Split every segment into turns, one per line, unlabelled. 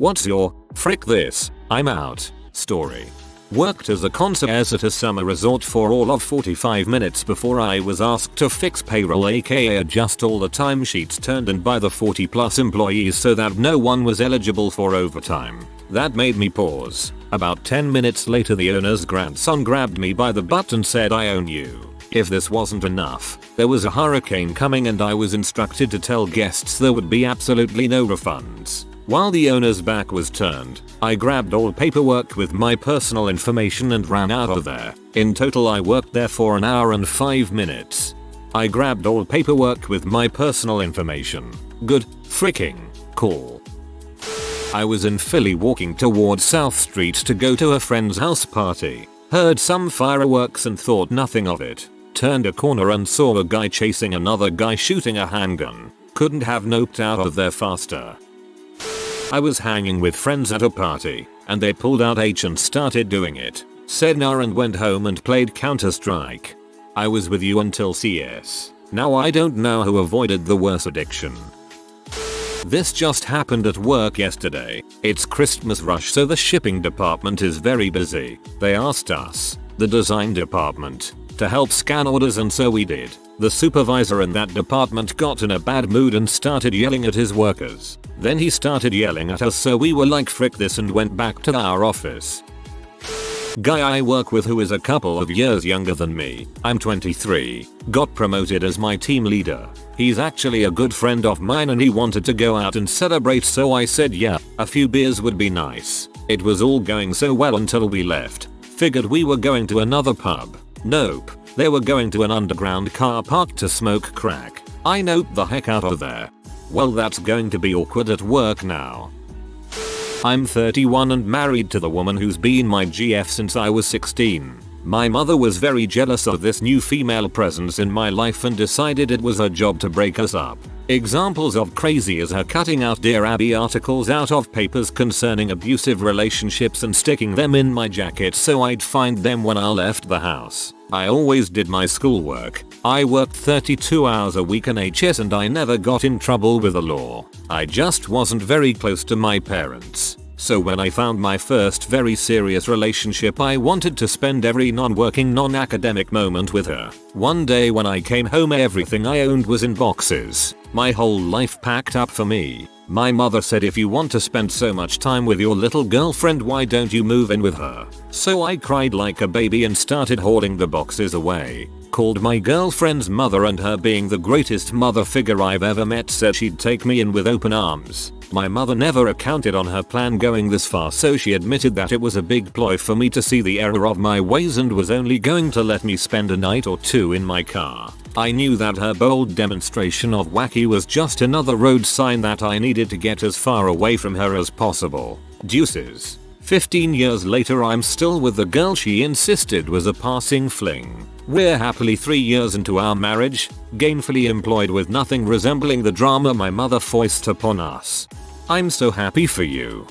What's your frick this, I'm out story? Worked as a concierge at a summer resort for all of 45 minutes before I was asked to fix payroll, aka adjust all the timesheets turned in by the 40 plus employees so that no one was eligible for overtime. That made me pause. About 10 minutes later the owner's grandson grabbed me by the butt and said, I own you. If this wasn't enough, there was a hurricane coming and I was instructed to tell guests there would be absolutely no refunds. While the owner's back was turned, I grabbed all paperwork with my personal information and ran out of there. In total I worked there for an hour and 5 minutes. I grabbed all paperwork with my personal information. Good freaking cool. I was in Philly walking towards South Street to go to a friend's house party. Heard some fireworks and thought nothing of it. Turned a corner and saw a guy chasing another guy shooting a handgun. Couldn't have noped out of there faster. I was hanging with friends at a party, and they pulled out H and started doing it. Said nah and went home and played Counter-Strike. I was with you until CS. Now I don't know who avoided the worst addiction. This just happened at work yesterday. It's Christmas rush so the shipping department is very busy. They asked us, the design department, to help scan orders and so we did. The supervisor in that department got in a bad mood and started yelling at his workers. Then he started yelling at us so we were like frick this and went back to our office. Guy I work with who is a couple of years younger than me, I'm 23, got promoted as my team leader. He's actually a good friend of mine and he wanted to go out and celebrate so I said yeah, a few beers would be nice. It was all going so well until we left. Figured we were going to another pub. Nope. They were going to an underground car park to smoke crack. I noped the heck out of there. Well that's going to be awkward at work now. I'm 31 and married to the woman who's been my GF since I was 16. My mother was very jealous of this new female presence in my life and decided it was her job to break us up. Examples of crazy is her cutting out Dear Abby articles out of papers concerning abusive relationships and sticking them in my jacket so I'd find them when I left the house. I always did my schoolwork. I worked 32 hours a week in HS and I never got in trouble with the law. I just wasn't very close to my parents. So when I found my first very serious relationship I wanted to spend every non-working non-academic moment with her. One day when I came home everything I owned was in boxes. My whole life packed up for me. My mother said if you want to spend so much time with your little girlfriend why don't you move in with her? So I cried like a baby and started hauling the boxes away. Called my girlfriend's mother and her being the greatest mother figure I've ever met said she'd take me in with open arms. My mother never accounted on her plan going this far so she admitted that it was a big ploy for me to see the error of my ways and was only going to let me spend a night or two in my car. I knew that her bold demonstration of wacky was just another road sign that I needed to get as far away from her as possible. Deuces. 15 years later I'm still with the girl she insisted was a passing fling. We're happily 3 years into our marriage, gainfully employed with nothing resembling the drama my mother foisted upon us. I'm so happy for you.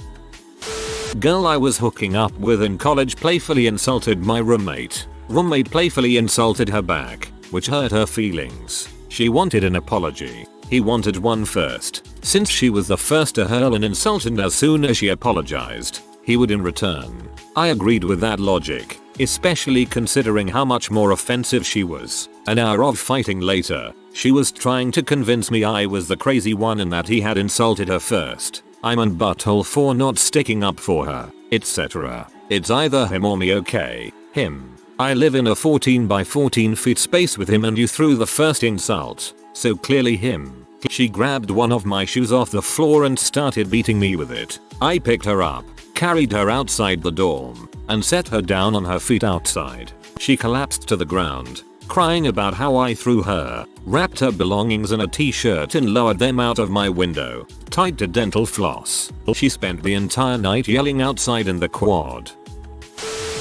Girl I was hooking up with in college playfully insulted my roommate. Roommate playfully insulted her back, which hurt her feelings. She wanted an apology. He wanted one first. Since she was the first to hurl an insult and as soon as she apologized, he would in return. I agreed with that logic, especially considering how much more offensive she was. An hour of fighting later, she was trying to convince me I was the crazy one and that he had insulted her first. I'm an butthole for not sticking up for her, etc. It's either him or me. Okay, him. I live in a 14 by 14 feet space with him and you threw the first insult, so clearly him. She grabbed one of my shoes off the floor and started beating me with it. I picked her up, carried her outside the dorm, and set her down on her feet outside. She collapsed to the ground, crying about how I threw her, wrapped her belongings in a t-shirt and lowered them out of my window, tied to dental floss. She spent the entire night yelling outside in the quad.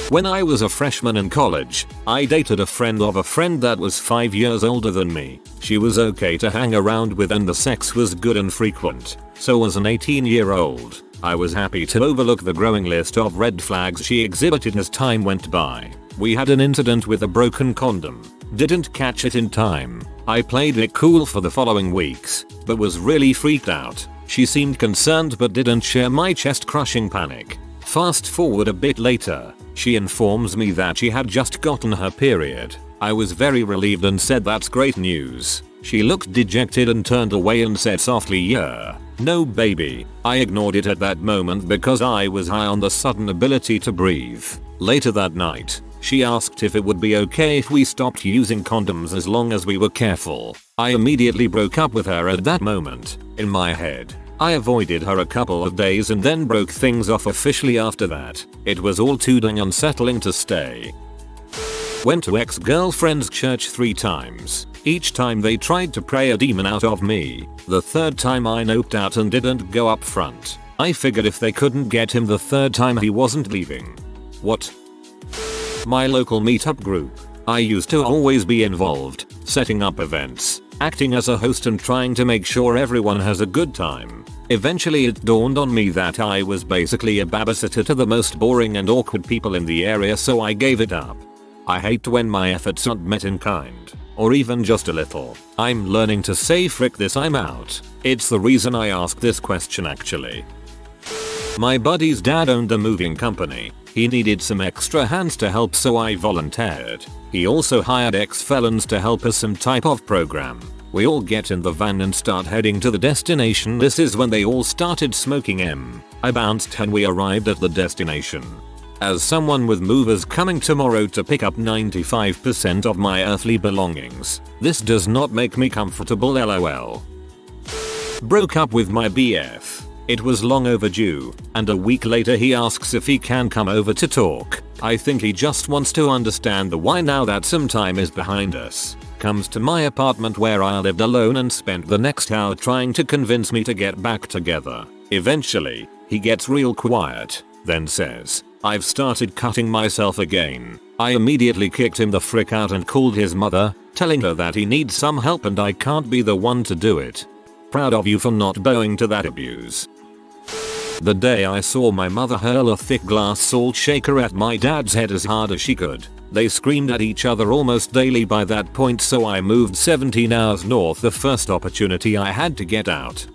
When I was a freshman in college, I dated a friend of a friend that was 5 years older than me. She was okay to hang around with and the sex was good and frequent. So as an 18-year-old, I was happy to overlook the growing list of red flags she exhibited as time went by. We had an incident with a broken condom. Didn't catch it in time. I played it cool for the following weeks, but was really freaked out. She seemed concerned but didn't share my chest-crushing panic. Fast forward a bit later, she informs me that she had just gotten her period. I was very relieved and said that's great news. She looked dejected and turned away and said softly, "Yeah, no baby." I ignored it at that moment because I was high on the sudden ability to breathe. Later that night, she asked if it would be okay if we stopped using condoms as long as we were careful. I immediately broke up with her at that moment. In my head, I avoided her a couple of days and then broke things off officially after that. It was all too dang unsettling to stay. Went to ex-girlfriend's church 3 times. Each time they tried to pray a demon out of me. The 3rd time I noped out and didn't go up front. I figured if they couldn't get him the 3rd time he wasn't leaving. What? My local meetup group. I used to always be involved, setting up events, acting as a host and trying to make sure everyone has a good time. Eventually it dawned on me that I was basically a babysitter to the most boring and awkward people in the area, so I gave it up. I hate when my efforts aren't met in kind, or even just a little. I'm learning to say frick this, I'm out. It's the reason I asked this question actually. My buddy's dad owned a moving company. He needed some extra hands to help, so I volunteered. He also hired ex-felons to help us some type of program. We all get in the van and start heading to the destination. This is when they all started smoking M. I bounced and we arrived at the destination. As someone with movers coming tomorrow to pick up 95% of my earthly belongings, this does not make me comfortable, lol. Broke up with my BF. It was long overdue, and a week later he asks if he can come over to talk. I think he just wants to understand the why now that some time is behind us. Comes to my apartment where I lived alone and spent the next hour trying to convince me to get back together. Eventually, he gets real quiet, then says, "I've started cutting myself again." I immediately kicked him the frick out and called his mother, telling her that he needs some help and I can't be the one to do it. Proud of you for not bowing to that abuse. The day I saw my mother hurl a thick glass salt shaker at my dad's head as hard as she could. They screamed at each other almost daily by that point, so I moved 17 hours north the first opportunity I had to get out.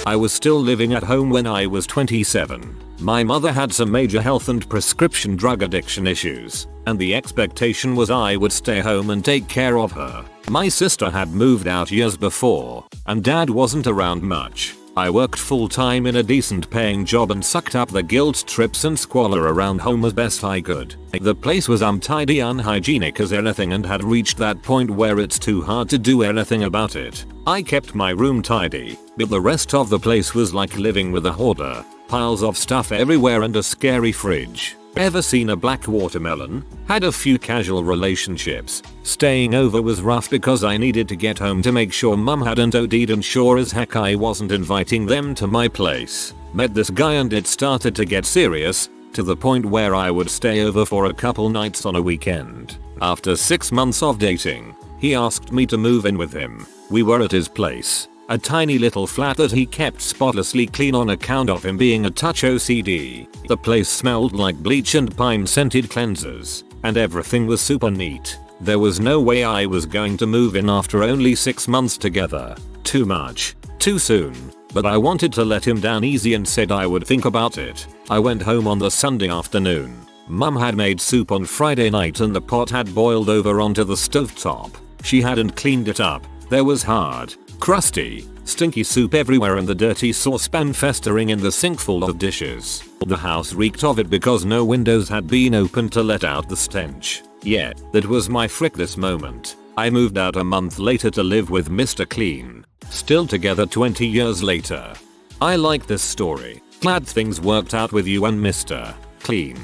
I was still living at home when I was 27. My mother had some major health and prescription drug addiction issues, and the expectation was I would stay home and take care of her. My sister had moved out years before, and dad wasn't around much. I worked full time in a decent paying job and sucked up the guilt trips and squalor around home as best I could. The place was untidy, unhygienic as anything, and had reached that point where it's too hard to do anything about it. I kept my room tidy, but the rest of the place was like living with a hoarder. Piles of stuff everywhere and a scary fridge. Ever seen a black watermelon? Had a few casual relationships. Staying over was rough because I needed to get home to make sure mum hadn't OD'd, and sure as heck I wasn't inviting them to my place. Met this guy and it started to get serious, to the point where I would stay over for a couple nights on a weekend. After 6 months of dating, he asked me to move in with him. We were at his place, a tiny little flat that he kept spotlessly clean on account of him being a touch OCD. The place smelled like bleach and pine scented cleansers, and everything was super neat. There was no way I was going to move in after only 6 months together. Too much, too soon. But I wanted to let him down easy and said I would think about it. I went home on the Sunday afternoon. Mum had made soup on Friday night and the pot had boiled over onto the stovetop. She hadn't cleaned it up. There was hard, crusty, stinky soup everywhere and the dirty saucepan festering in the sink full of dishes. The house reeked of it because no windows had been opened to let out the stench. Yeah, that was my frick this moment. I moved out a month later to live with Mr. Clean. Still together 20 years later. I like this story. Glad things worked out with you and Mr. Clean.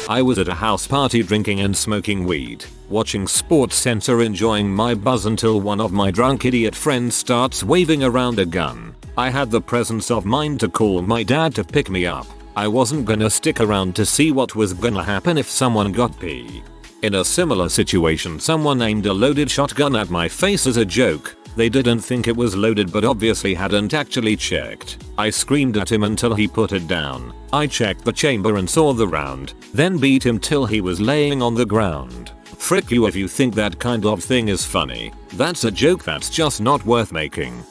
I was at a house party drinking and smoking weed, watching SportsCenter, enjoying my buzz until one of my drunk idiot friends starts waving around a gun. I had the presence of mind to call my dad to pick me up. I wasn't gonna stick around to see what was gonna happen if someone got pee. In a similar situation, someone aimed a loaded shotgun at my face as a joke. They didn't think it was loaded but obviously hadn't actually checked. I screamed at him until he put it down. I checked the chamber and saw the round, then beat him till he was laying on the ground. Frick you if you think that kind of thing is funny. That's a joke that's just not worth making.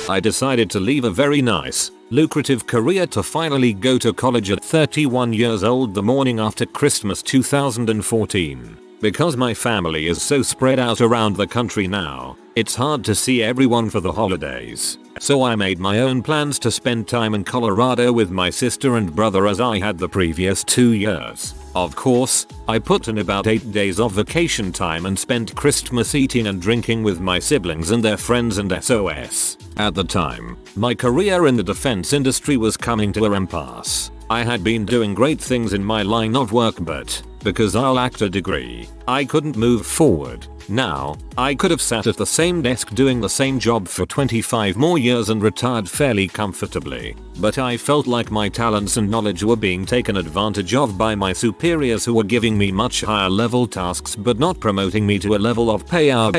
I decided to leave a very nice, lucrative career to finally go to college at 31 years old the morning after Christmas 2014. Because my family is so spread out around the country now, it's hard to see everyone for the holidays. So I made my own plans to spend time in Colorado with my sister and brother as I had the previous 2 years. Of course, I put in about 8 days of vacation time and spent Christmas eating and drinking with my siblings and their friends and SOS. At the time, my career in the defense industry was coming to an impasse. I had been doing great things in my line of work, but because I lacked a degree, I couldn't move forward. Now, I could have sat at the same desk doing the same job for 25 more years and retired fairly comfortably, but I felt like my talents and knowledge were being taken advantage of by my superiors who were giving me much higher level tasks but not promoting me to a level of payout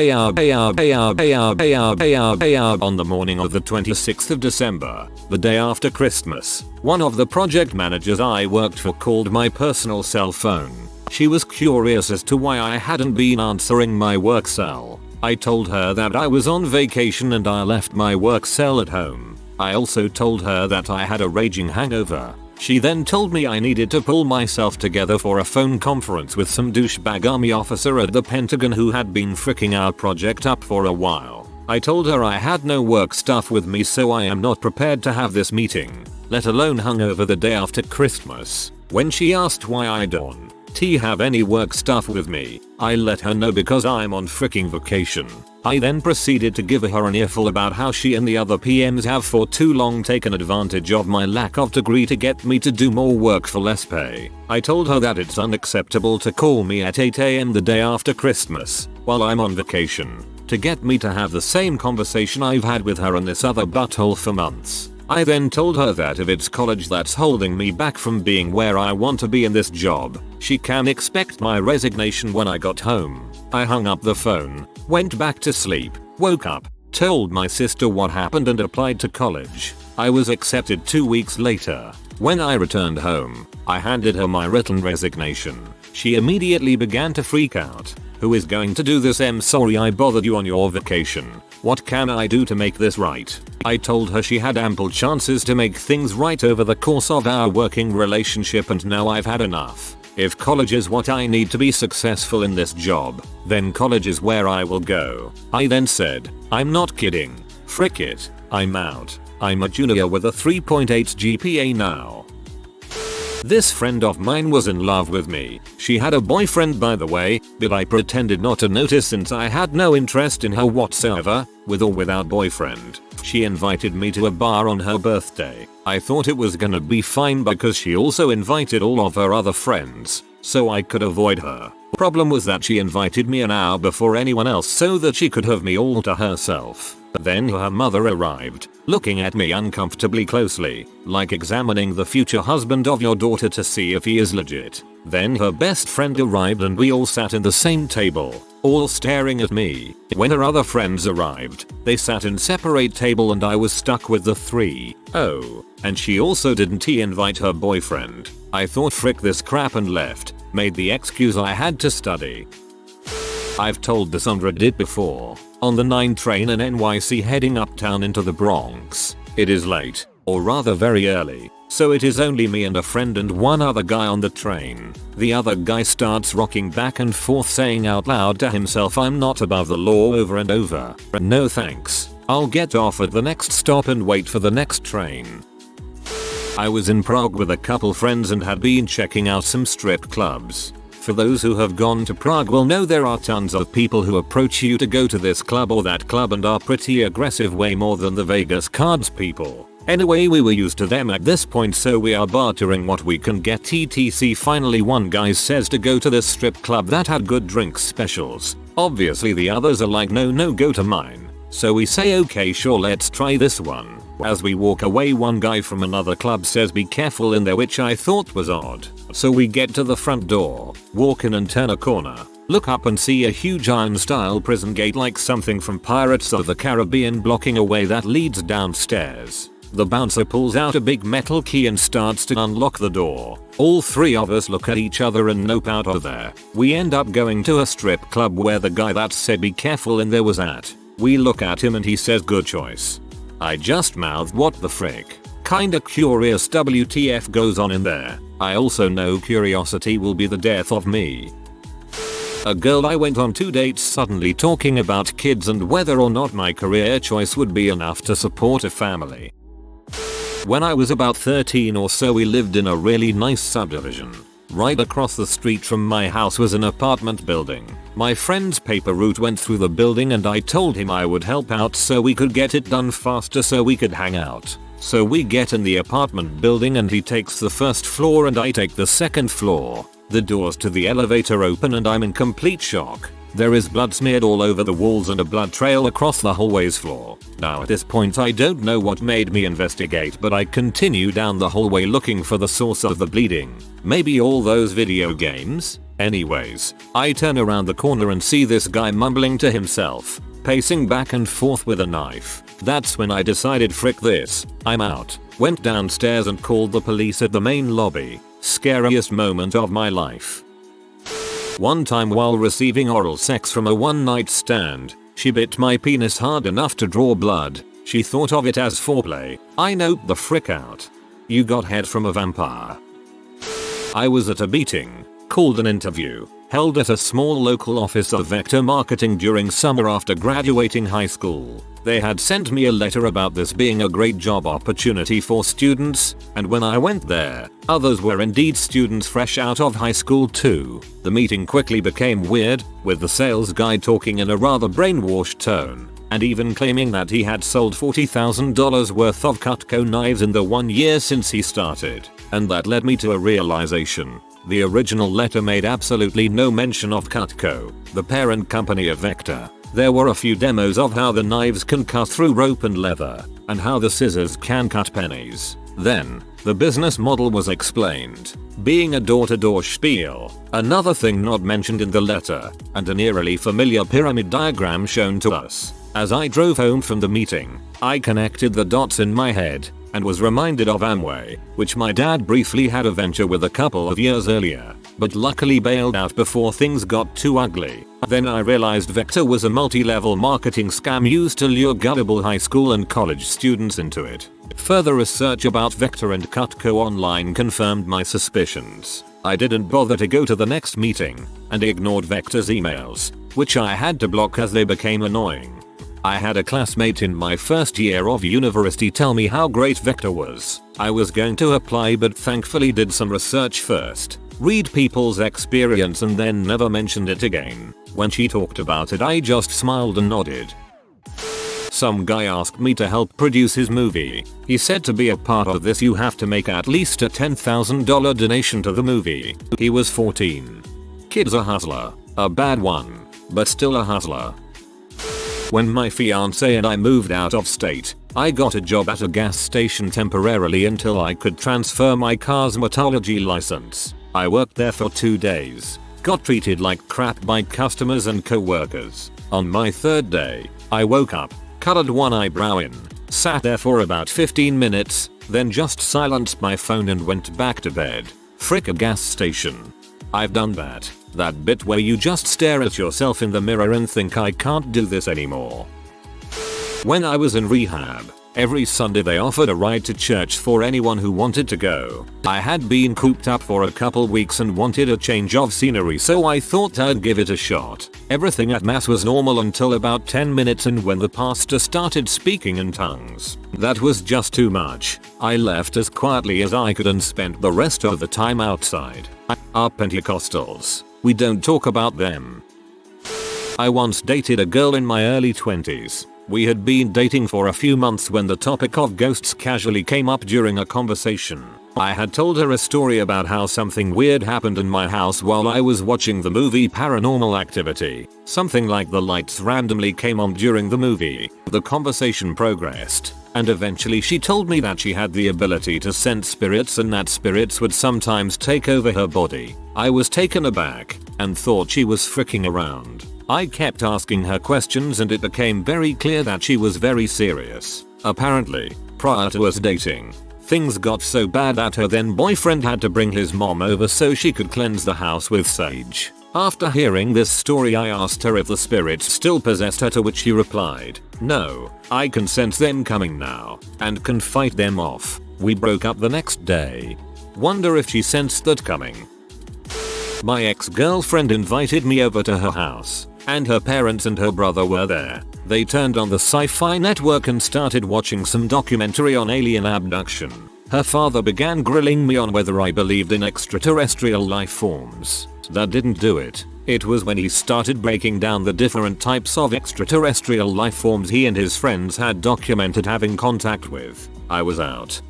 on the morning of the 26th of December, the day after Christmas. One of the project managers I worked for called my personal cell phone. She was curious as to why I hadn't been answering my work cell. I told her that I was on vacation and I left my work cell at home. I also told her that I had a raging hangover. She then told me I needed to pull myself together for a phone conference with some douchebag army officer at the Pentagon who had been fricking our project up for a while. I told her I had no work stuff with me, so I am not prepared to have this meeting, let alone hungover the day after Christmas. When she asked why I don't have any work stuff with me, I let her know because I'm on fricking vacation. I then proceeded to give her an earful about how she and the other PMs have for too long taken advantage of my lack of degree to get me to do more work for less pay. I told her that it's unacceptable to call me at 8 AM the day after Christmas, while I'm on vacation, to get me to have the same conversation I've had with her and this other butthole for months. I then told her that if it's college that's holding me back from being where I want to be in this job, she can expect my resignation when I got home. I hung up the phone, went back to sleep, woke up, told my sister what happened and applied to college. I was accepted 2 weeks later. When I returned home, I handed her my written resignation. She immediately began to freak out. Who is going to do this? I'm sorry I bothered you on your vacation. What can I do to make this right? I told her she had ample chances to make things right over the course of our working relationship, and now I've had enough. If college is what I need to be successful in this job, then college is where I will go. I then said, I'm not kidding. Frick it, I'm out. I'm a junior with a 3.8 GPA now. This friend of mine was in love with me. She had a boyfriend, by the way, but I pretended not to notice since I had no interest in her whatsoever, with or without boyfriend. She invited me to a bar on her birthday. I thought it was gonna be fine because she also invited all of her other friends, so I could avoid her. Problem was that she invited me an hour before anyone else so that she could have me all to herself. Then her mother arrived, looking at me uncomfortably closely, like examining the future husband of your daughter to see if he is legit. Then her best friend arrived and we all sat in the same table, all staring at me. When her other friends arrived, they sat in separate table and I was stuck with the three. Oh, and she also didn't invite her boyfriend. I thought frick this crap and left, made the excuse I had to study. I've told this on Reddit before. On the 9 train in NYC heading uptown into the Bronx. It is late, or rather very early, so it is only me and a friend and one other guy on the train. The other guy starts rocking back and forth saying out loud to himself, I'm not above the law, over and over. No thanks. I'll get off at the next stop and wait for the next train. I was in Prague with a couple friends and had been checking out some strip clubs. For those who have gone to Prague will know there are tons of people who approach you to go to this club or that club and are pretty aggressive, way more than the Vegas cards people. Anyway, we were used to them at this point, so we are bartering what we can get etc. Finally one guy says to go to this strip club that had good drinks specials. Obviously the others are like no, go to mine. So we say okay sure, let's try this one. As we walk away, one guy from another club says be careful in there, which I thought was odd. So we get to the front door, walk in and turn a corner, look up and see a huge iron style prison gate like something from Pirates of the Caribbean blocking a way that leads downstairs. The bouncer pulls out a big metal key and starts to unlock the door. All three of us look at each other and nope out of there. We end up going to a strip club where the guy that said be careful in there was at. We look at him and he says good choice. I just mouthed what the frick. Kinda curious WTF goes on in there. I also know curiosity will be the death of me. A girl I went on 2 dates suddenly talking about kids and whether or not my career choice would be enough to support a family. When I was about 13 or so, we lived in a really nice subdivision. Right across the street from my house was an apartment building. My friend's paper route went through the building and I told him I would help out so we could get it done faster so we could hang out. So we get in the apartment building and he takes the first floor and I take the second floor. The doors to the elevator open and I'm in complete shock. There is blood smeared all over the walls and a blood trail across the hallway's floor. Now at this point I don't know what made me investigate, but I continue down the hallway looking for the source of the bleeding. Maybe all those video games? Anyways, I turn around the corner and see this guy mumbling to himself, pacing back and forth with a knife. That's when I decided frick this, I'm out. Went downstairs and called the police at the main lobby. Scariest moment of my life. One time while receiving oral sex from a one-night stand, she bit my penis hard enough to draw blood. She thought of it as foreplay. I noped the frick out. You got head from a vampire. I was at a meeting, called an interview, held at a small local office of Vector Marketing during summer after graduating high school. They had sent me a letter about this being a great job opportunity for students, and when I went there, others were indeed students fresh out of high school too. The meeting quickly became weird, with the sales guy talking in a rather brainwashed tone, and even claiming that he had sold $40,000 worth of Cutco knives in the 1 year since he started. And that led me to a realization. The original letter made absolutely no mention of Cutco, the parent company of Vector. There were a few demos of how the knives can cut through rope and leather, and how the scissors can cut pennies. Then, the business model was explained, being a door-to-door spiel, another thing not mentioned in the letter, and an eerily familiar pyramid diagram shown to us. As I drove home from the meeting, I connected the dots in my head, and was reminded of Amway, which my dad briefly had a venture with a couple of years earlier, but luckily bailed out before things got too ugly. Then I realized Vector was a multi-level marketing scam used to lure gullible high school and college students into it. Further research about Vector and Cutco online confirmed my suspicions. I didn't bother to go to the next meeting, and ignored Vector's emails, which I had to block as they became annoying. I had a classmate in my first year of university tell me how great Vector was. I was going to apply but thankfully did some research first, read people's experience and then never mentioned it again. When she talked about it I just smiled and nodded. Some guy asked me to help produce his movie. He said to be a part of this you have to make at least a $10,000 donation to the movie. He was 14. Kid's a hustler. A bad one, but still a hustler. When my fiance and I moved out of state, I got a job at a gas station temporarily until I could transfer my cosmetology license. I worked there for 2 days. Got treated like crap by customers and co-workers. On my third day, I woke up, colored one eyebrow in, sat there for about 15 minutes, then just silenced my phone and went back to bed. Frick a gas station. I've done that. That bit where you just stare at yourself in the mirror and think I can't do this anymore. When I was in rehab, every Sunday they offered a ride to church for anyone who wanted to go. I had been cooped up for a couple weeks and wanted a change of scenery, so I thought I'd give it a shot. Everything at mass was normal until about 10 minutes and when the pastor started speaking in tongues. That was just too much. I left as quietly as I could and spent the rest of the time outside. Our Pentecostals. We don't talk about them. I once dated a girl in my early 20s. We had been dating for a few months when the topic of ghosts casually came up during a conversation. I had told her a story about how something weird happened in my house while I was watching the movie Paranormal Activity. Something like the lights randomly came on during the movie. The conversation progressed, and eventually she told me that she had the ability to sense spirits and that spirits would sometimes take over her body. I was taken aback and thought she was fricking around. I kept asking her questions and it became very clear that she was very serious. Apparently, Prior to us dating, things got so bad that her then boyfriend had to bring his mom over so she could cleanse the house with sage. After hearing this story, I asked her if the spirits still possessed her, to which she replied, "No, I can sense them coming now and can fight them off." We broke up the next day. Wonder if she sensed that coming. My ex-girlfriend invited me over to her house, and her parents and her brother were there. They turned on the Sci-Fi Network and started watching some documentary on alien abduction. Her father began grilling me on whether I believed in extraterrestrial life forms. That didn't do it. It was when he started breaking down the different types of extraterrestrial life forms he and his friends had documented having contact with. I was out.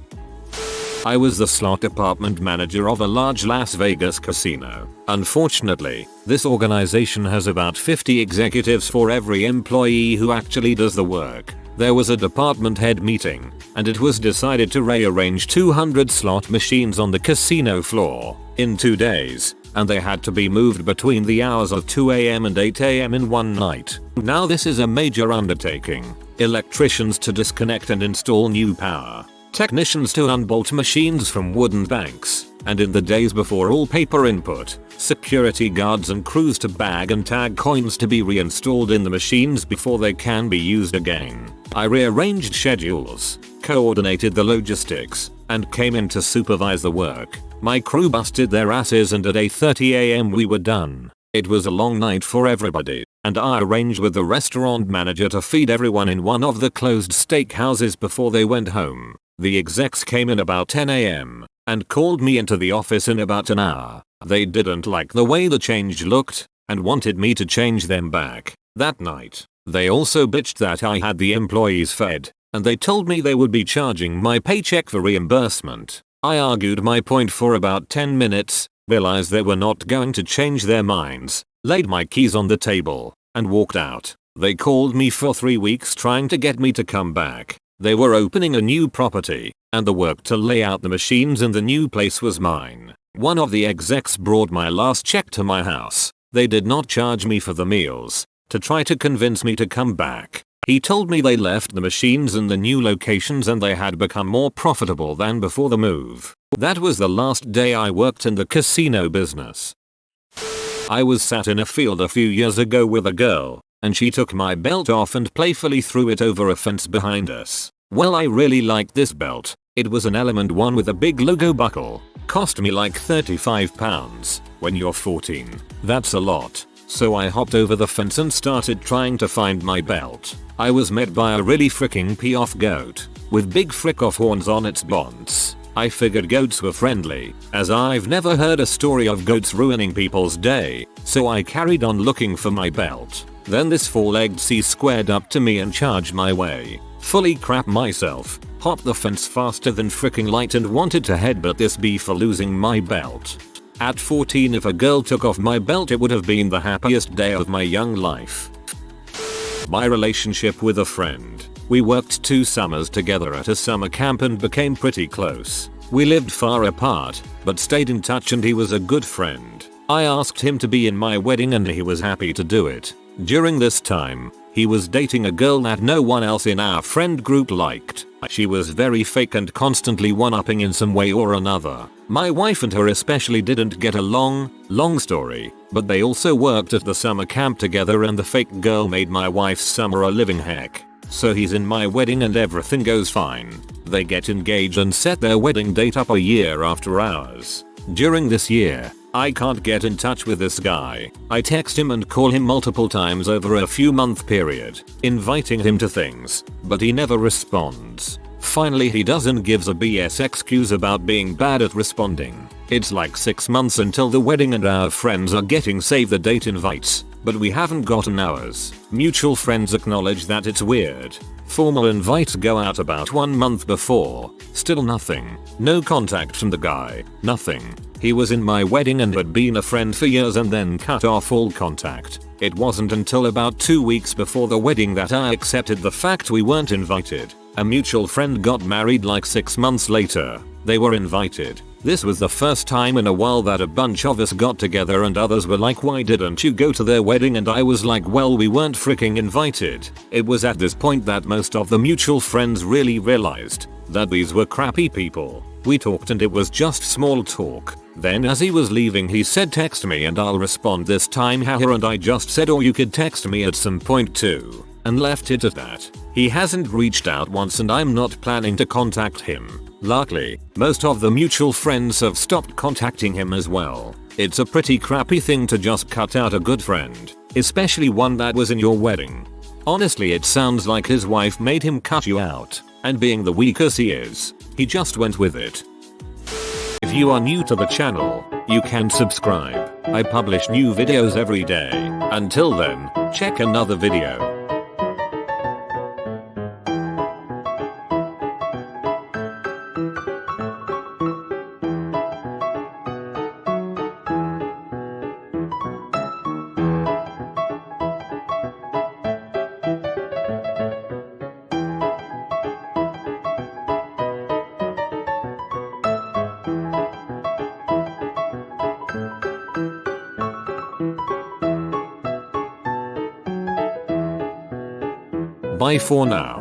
I was the slot department manager of a large Las Vegas casino. Unfortunately, this organization has about 50 executives for every employee who actually does the work. There was a department head meeting, and it was decided to rearrange 200 slot machines on the casino floor in 2 days, and they had to be moved between the hours of 2 AM and 8 AM in one night. Now this is a major undertaking. Electricians to disconnect and install new power. Technicians to unbolt machines from wooden banks, and in the days before all paper input, security guards and crews to bag and tag coins to be reinstalled in the machines before they can be used again. I rearranged schedules, coordinated the logistics, and came in to supervise the work. My crew busted their asses, and at 8:30 AM we were done. It was a long night for everybody, and I arranged with the restaurant manager to feed everyone in one of the closed steakhouses before they went home. The execs came in about 10 AM and called me into the office in about an hour. They didn't like the way the change looked and wanted me to change them back. That night, they also bitched that I had the employees fed, and they told me they would be charging my paycheck for reimbursement. I argued my point for about 10 minutes, realized they were not going to change their minds, laid my keys on the table, and walked out. They called me for 3 weeks trying to get me to come back. They were opening a new property, and the work to lay out the machines in the new place was mine. One of the execs brought my last check to my house. They did not charge me for the meals, to try to convince me to come back. He told me they left the machines in the new locations and they had become more profitable than before the move. That was the last day I worked in the casino business. I was sat in a field a few years ago with a girl, and she took my belt off and playfully threw it over a fence behind us. Well, I really liked this belt. It was an Element 1 with a big logo buckle. Cost me like £35. When you're 14, that's a lot. So I hopped over the fence and started trying to find my belt. I was met by a really freaking pee-off goat with big frick-off horns on its bonds. I figured goats were friendly, as I've never heard a story of goats ruining people's day, so I carried on looking for my belt. Then this four-legged C squared up to me and charged my way. Fully crap myself, hopped the fence faster than fricking light and wanted to headbutt this bee for losing my belt. At 14, if a girl took off my belt, it would have been the happiest day of my young life. My relationship with a friend. We worked 2 summers together at a summer camp and became pretty close. We lived far apart, but stayed in touch, and he was a good friend. I asked him to be in my wedding and he was happy to do it. During this time, he was dating a girl that no one else in our friend group liked. She was very fake and constantly one-upping in some way or another. My wife and her especially didn't get along, long story, but they also worked at the summer camp together, and the fake girl made my wife's summer a living heck. So he's in my wedding and everything goes fine. They get engaged and set their wedding date up a year after ours. During this year, I can't get in touch with this guy. I text him and call him multiple times over a few month period, inviting him to things, but he never responds. Finally he doesn't give a BS excuse about being bad at responding. It's like 6 months until the wedding and our friends are getting save the date invites, but we haven't gotten ours. Mutual friends acknowledge that it's weird. Formal invites go out about 1 month before. Still nothing. No contact from the guy. Nothing. He was in my wedding and had been a friend for years and then cut off all contact. It wasn't until about 2 weeks before the wedding that I accepted the fact we weren't invited. A mutual friend got married like 6 months later. They were invited. This was the first time in a while that a bunch of us got together and others were like, why didn't you go to their wedding? And I was like, well, we weren't freaking invited. It was at this point that most of the mutual friends really realized that these were crappy people. We talked and it was just small talk. Then as he was leaving he said, text me and I'll respond this time, haha, and I just said, or you could text me at some point too, and left it at that. He hasn't reached out once and I'm not planning to contact him. Luckily, most of the mutual friends have stopped contacting him as well. It's a pretty crappy thing to just cut out a good friend, especially one that was in your wedding. Honestly, it sounds like his wife made him cut you out, and being the weak as he is, he just went with it. If you are new to the channel, you can subscribe. I publish new videos every day. Until then, check another video. Bye for now.